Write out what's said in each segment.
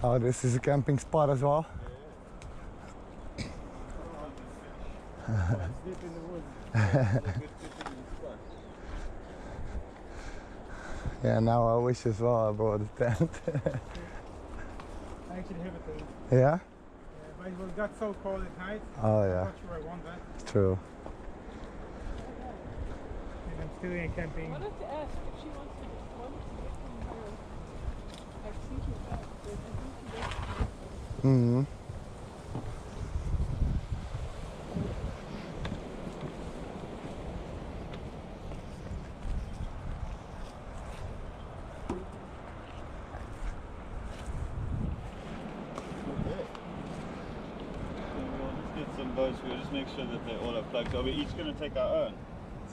Oh, this is a camping spot as well. Sleep in the woods. It's a good fishing spot. Yeah, now I wish as well I brought a tent. I actually have it there. Yeah? Yeah, but it got so cold at night. Oh I'm yeah, not sure I want that. true. And I'm still in camping. I wanted to ask if she wants to get from her. I was thinking about it, but I think she does. Mm-hmm. Get some boats. We'll just make sure that they all are plugged. Are we each going to take our own?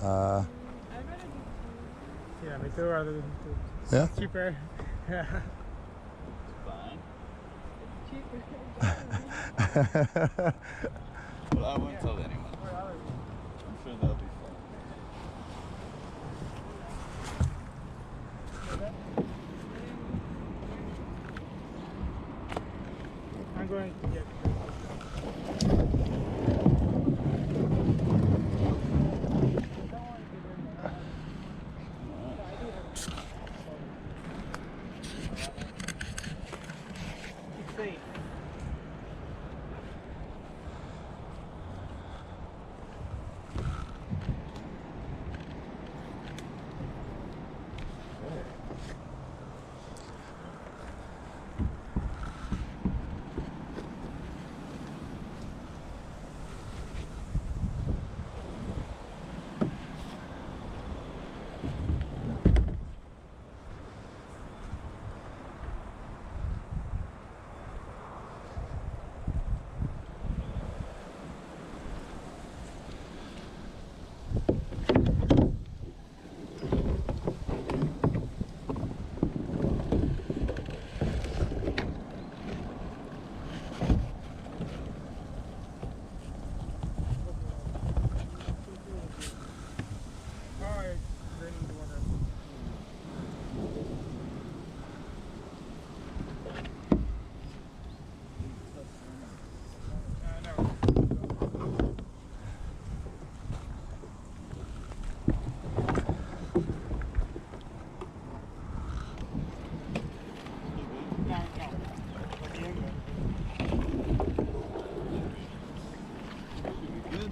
I'd rather do Yeah, me too. Rather than Yeah? cheaper. Yeah. Fine. cheaper. Well, I won't tell anyone. I'm sure they'll be fine. I'm going to get. It's safe. Oh, it's draining the water. No. No. But the end Should be good.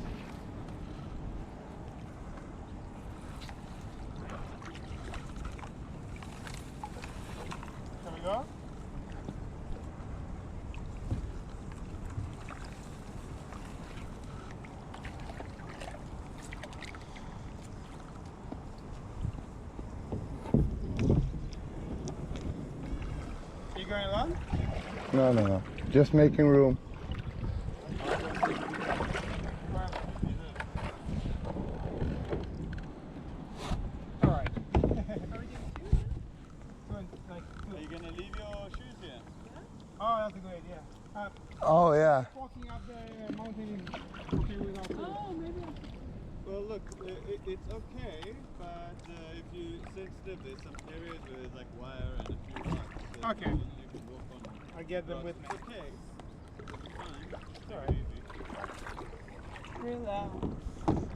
Can we go? You going along? No. Just making room. Alright. Are you going to leave your shoes here? Oh, that's a good idea. Oh yeah. Walking up the mountain is okay without food. Oh, maybe. Well, look, it's okay, but if you sensitive, there's some areas where there's like wire and a few rocks. that Okay. You can walk on. I get them with me. It's okay. It'll be fine. It's alright. Relax.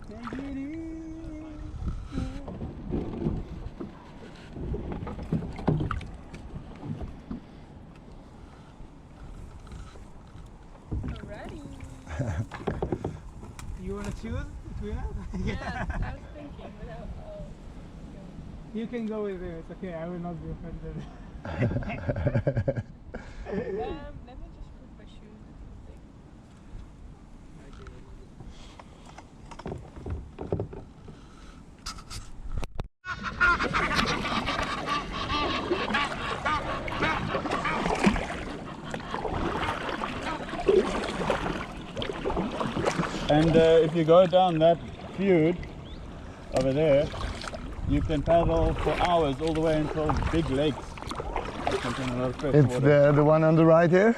Take it easy. Alrighty. You want to choose between us? Yeah, I was thinking without. You can go with it. It's okay. I will not be offended. Let me just put my shoes into the thing. And if you go down that feud over there, you can paddle for hours all the way until big lakes. Contain a lot of fresh It's water. the one on the right here.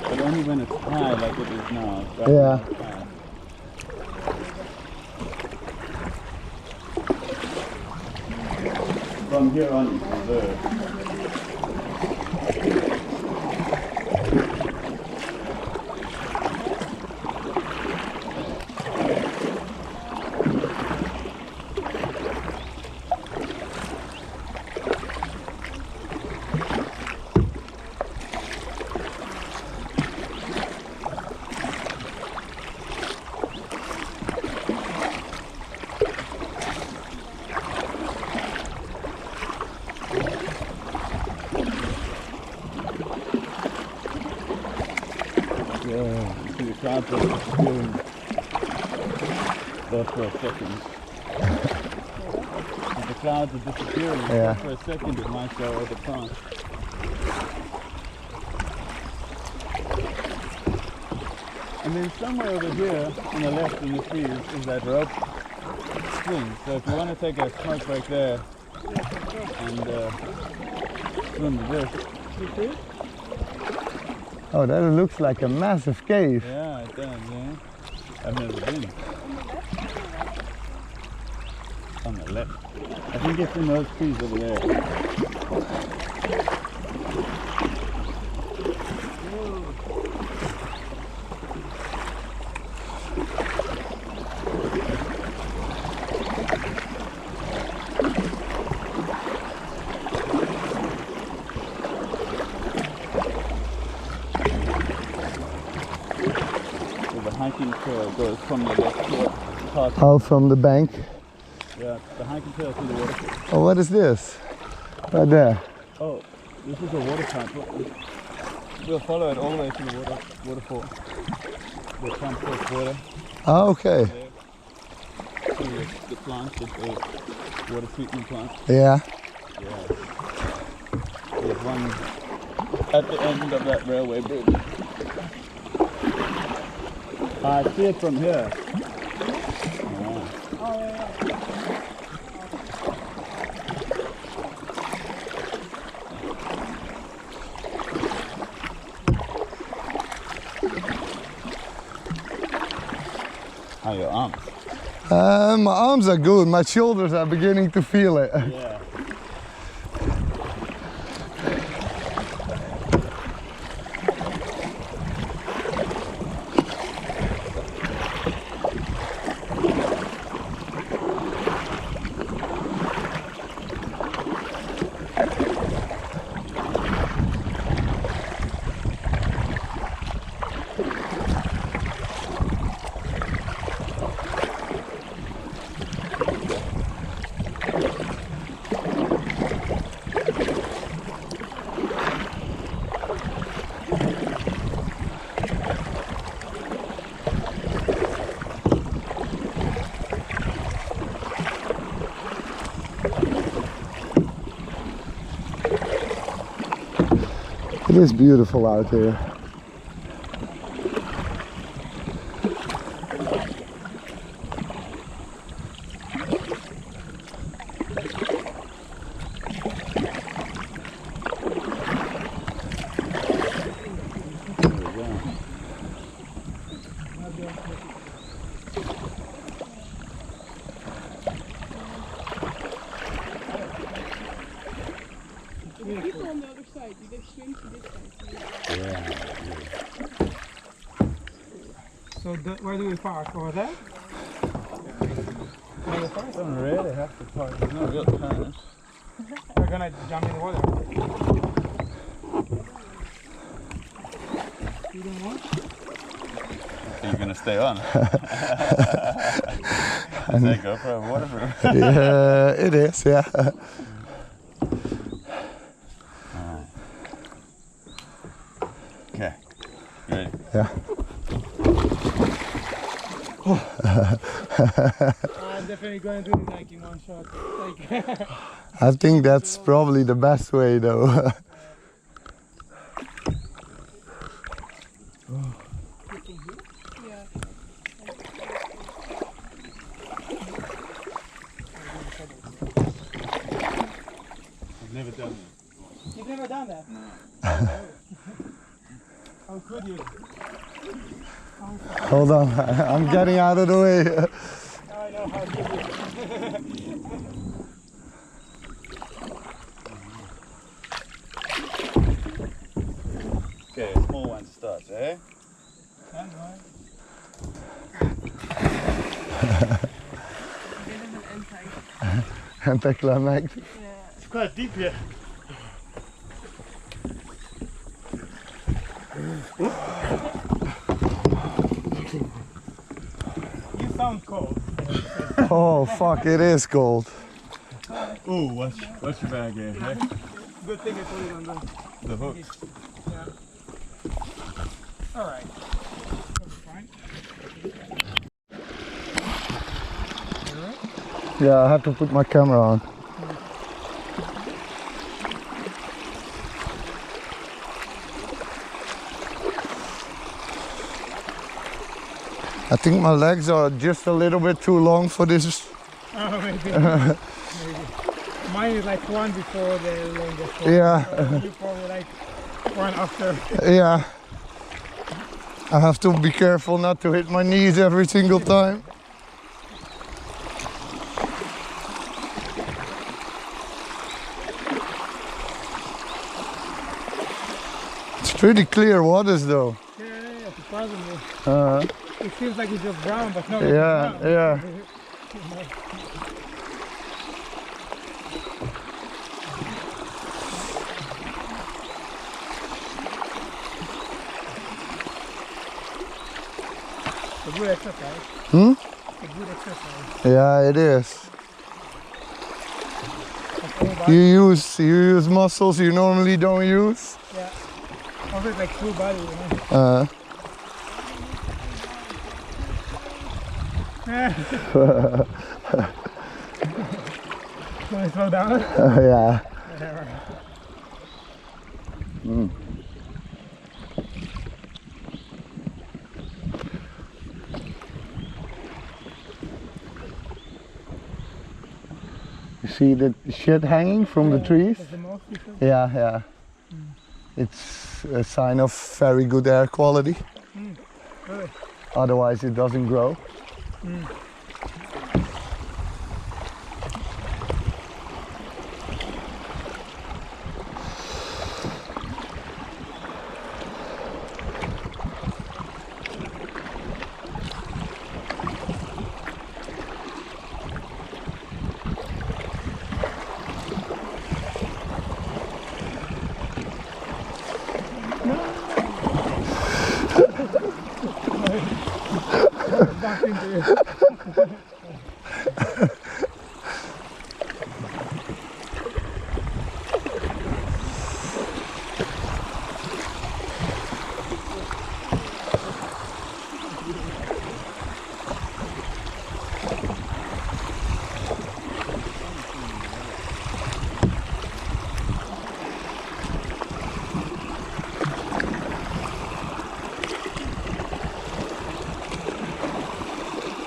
But only when it's high like it is now. It's right Yeah. now it's high. from here on you preserve. Yeah, see the clouds are disappearing there for a second. If the clouds are disappearing Yeah. for a second, it might go over time. And then somewhere over here on the left in the trees is that rope swing. So if you want to take a smoke break there and swim to this. You see? Oh, that looks like a massive cave. Yeah, it does, yeah. I've never been. On the left. I think it's in those trees over there. Hiking trail goes from the left to the Oh, from the bank. yeah, the hiking trail to the waterfall. Oh, what is this? Right there. Oh, this is a water pump. We'll follow it all the way to the waterfall. The pump takes water Oh, okay. there. See the plants, the water treatment plant. Yeah. Yeah. There's one at the end of that railway bridge. I see it from here. Oh. Oh, yeah, yeah. How are your arms? My arms are good. My shoulders are beginning to feel it. Yeah. It is beautiful out here. The people on the other side, do they swim to this side? Yeah. So where do we park? Over there? Don't really have to park. There's no real current. We're gonna jump in the water. You don't want? Are you gonna stay on? Is that GoPro waterproof? Yeah, it is, yeah. Okay. Ready? Yeah. I'm definitely gonna do it like in one shot. Like I think that's probably the best way though. Yeah. I've never done that. You've never done that? No. How could you? Hold on, I'm getting out of the way. Now I know how to do it. Okay, small one starts, eh? That's right. Dit is een insight. Anticlimax. Yeah. It's quite deep here. You sound cold. Oh fuck, it is cold. Ooh, what's your bag here? Eh? Good thing I put it on The hooks. Yeah. All right. That'll be fine. All right. Yeah, I have to put my camera on. I think my legs are just a little bit too long for this. Oh, maybe. Maybe. Mine is like one before the longest one. Yeah. You probably like one after. Yeah. I have to be careful not to hit my knees every single time. It's pretty clear waters though. Yeah, surprisingly. Uh, It seems like it's just brown, but no, Yeah, it's brown. yeah. It's a good exercise. Hmm? It's a good exercise. Yeah, it is. Like full body. You use muscles you normally don't use. Yeah. Also, it's like full body, you know. Want to slow down? Yeah. Whatever. You see the shit hanging from the trees? That's the most you feel? Yeah, yeah. It's a sign of very good air quality. Really? Otherwise it doesn't grow. Back into it.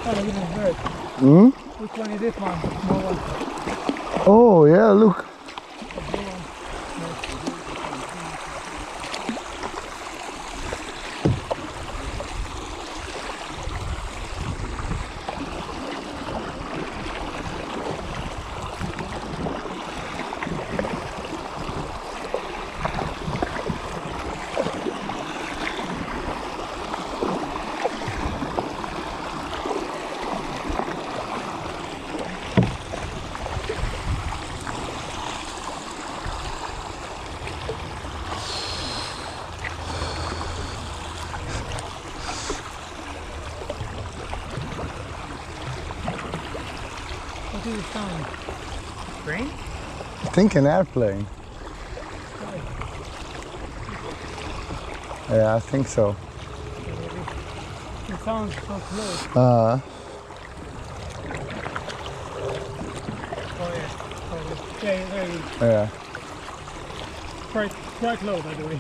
Oh, look at this bird. Hmm? Which one is this one? Small one. Oh yeah, look. The blue one. What is the sound? Rain? I think an airplane. Yeah, I think so. It sounds so close. Uh, Oh yeah. Oh, yeah, very yeah. quite low by the way.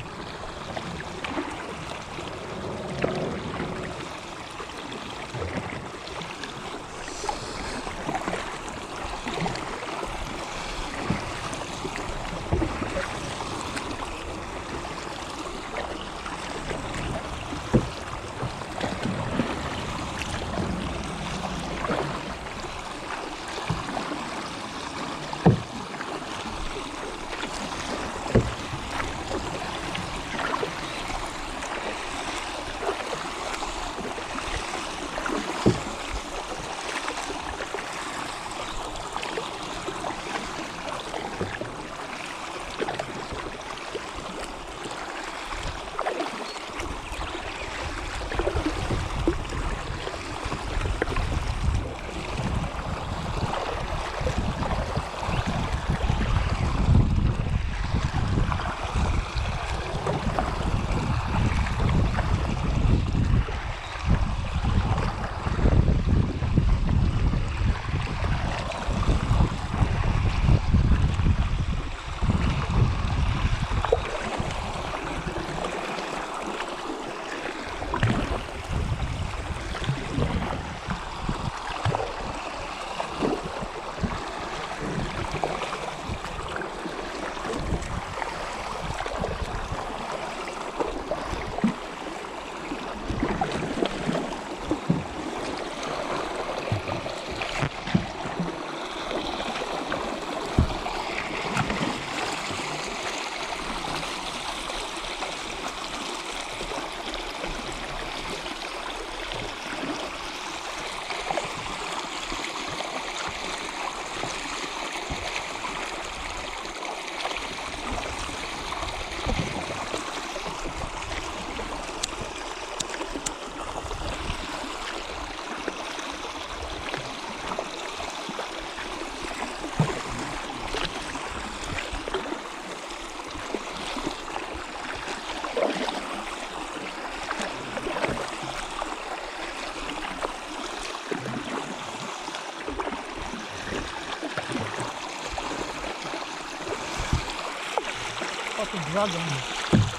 fucking dragon.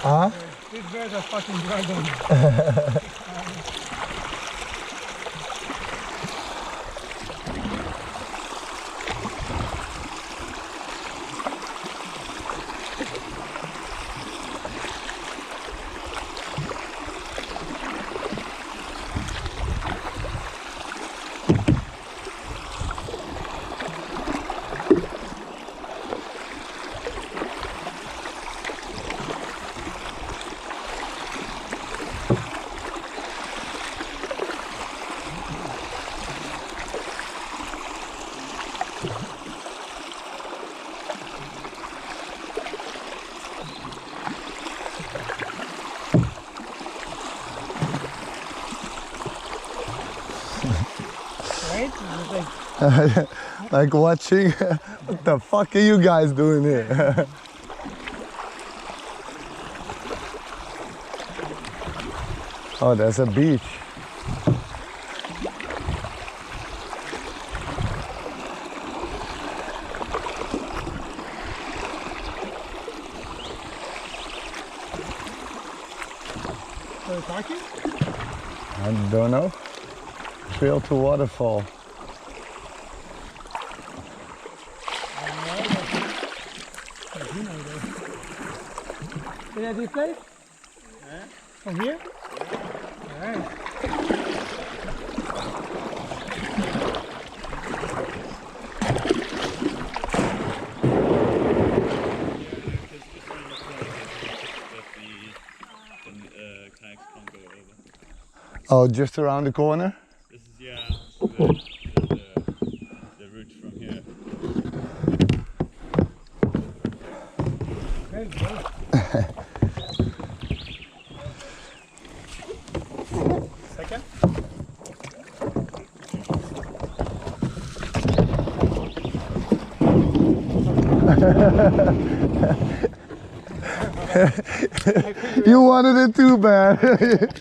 Huh? These birds are fucking dragon. Right? It's like, Like watching. What the fuck are you guys doing here? Oh, there's a beach. they're talking? I don't know. Trail to waterfall. See that this place? From here? Alright. Kayaks can't go over. Oh, just around the corner? This is, yeah, the route from here. Very good. Second? You wanted it too bad.